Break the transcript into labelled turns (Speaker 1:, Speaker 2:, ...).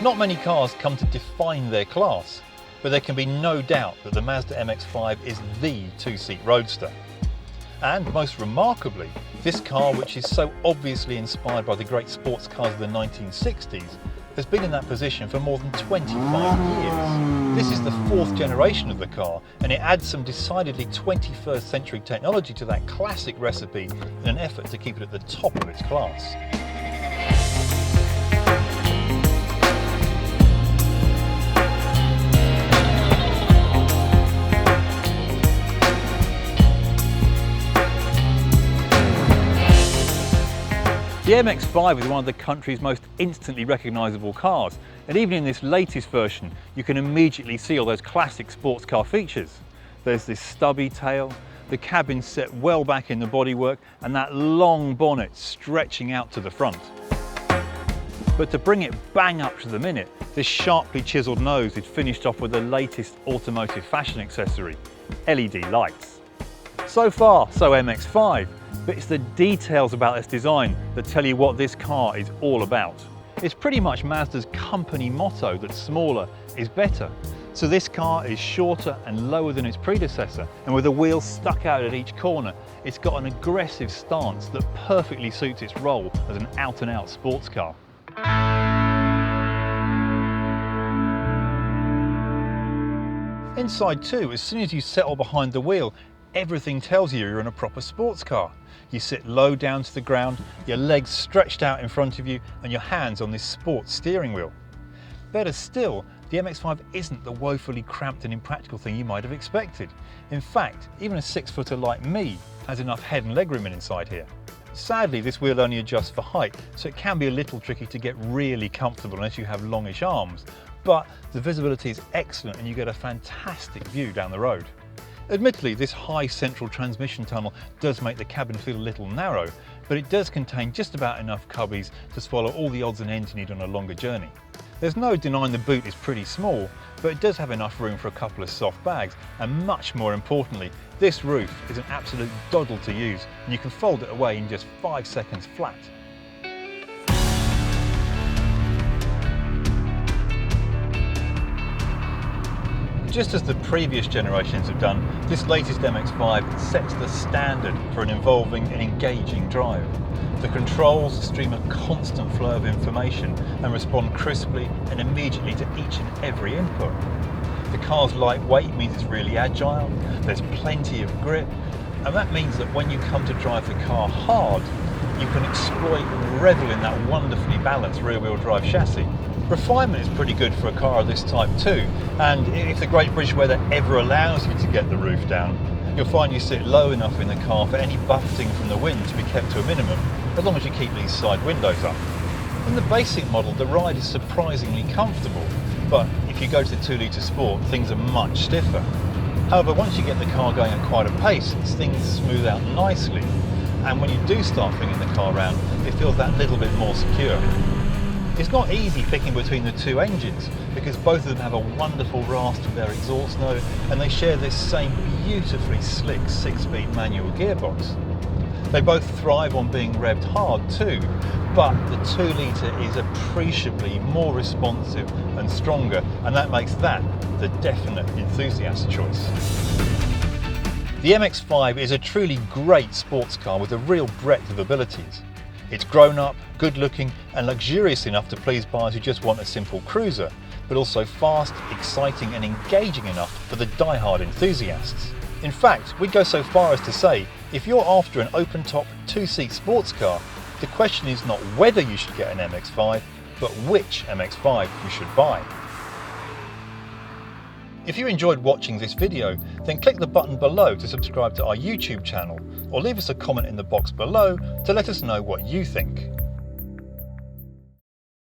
Speaker 1: Not many cars come to define their class, but there can be no doubt that the Mazda MX-5 is the two-seat roadster. And most remarkably, this car, which is so obviously inspired by the great sports cars of the 1960s, has been in that position for more than 25 years. This is the fourth generation of the car, and it adds some decidedly 21st century technology to that classic recipe in an effort to keep it at the top of its class. The MX-5 is one of the country's most instantly recognisable cars, and even in this latest version you can immediately see all those classic sports car features. There's this stubby tail, the cabin set well back in the bodywork, and that long bonnet stretching out to the front. But to bring it bang up to the minute, this sharply chiselled nose is finished off with the latest automotive fashion accessory, LED lights. So far, so MX-5. But it's the details about this design that tell you what this car is all about. It's pretty much Mazda's company motto that smaller is better. So this car is shorter and lower than its predecessor, and with the wheels stuck out at each corner, it's got an aggressive stance that perfectly suits its role as an out-and-out sports car. Inside too, as soon as you settle behind the wheel, everything tells you you're in a proper sports car. You sit low down to the ground, your legs stretched out in front of you, and your hands on this sports steering wheel. Better still, the MX-5 isn't the woefully cramped and impractical thing you might have expected. In fact, even a 6-footer like me has enough head and leg room inside here. Sadly, this wheel only adjusts for height, so it can be a little tricky to get really comfortable unless you have longish arms, but the visibility is excellent and you get a fantastic view down the road. Admittedly, this high central transmission tunnel does make the cabin feel a little narrow, but it does contain just about enough cubbies to swallow all the odds and ends you need on a longer journey. There's no denying the boot is pretty small, but it does have enough room for a couple of soft bags, and much more importantly, this roof is an absolute doddle to use, and you can fold it away in just 5 seconds flat. Just as the previous generations have done, this latest MX-5 sets the standard for an involving and engaging drive. The controls stream a constant flow of information and respond crisply and immediately to each and every input. The car's lightweight means it's really agile, there's plenty of grip, and that means that when you come to drive the car hard, you can exploit and revel in that wonderfully balanced rear-wheel drive chassis. Refinement is pretty good for a car of this type too, and if the great British weather ever allows you to get the roof down, you'll find you sit low enough in the car for any buffeting from the wind to be kept to a minimum, as long as you keep these side windows up. In the basic model, the ride is surprisingly comfortable, but if you go to the 2-litre Sport, things are much stiffer. However, once you get the car going at quite a pace, things smooth out nicely, and when you do start flinging the car around, it feels that little bit more secure. It's not easy picking between the two engines because both of them have a wonderful rasp to their exhaust note, and they share this same beautifully slick 6-speed manual gearbox. They both thrive on being revved hard too, but the 2-litre is appreciably more responsive and stronger, and that makes that the definite enthusiast choice. The MX-5 is a truly great sports car with a real breadth of abilities. It's grown up, good looking and luxurious enough to please buyers who just want a simple cruiser, but also fast, exciting and engaging enough for the die-hard enthusiasts. In fact, we'd go so far as to say, if you're after an open-top 2-seat sports car, the question is not whether you should get an MX-5, but which MX-5 you should buy. If you enjoyed watching this video, then click the button below to subscribe to our YouTube channel, or leave us a comment in the box below to let us know what you think.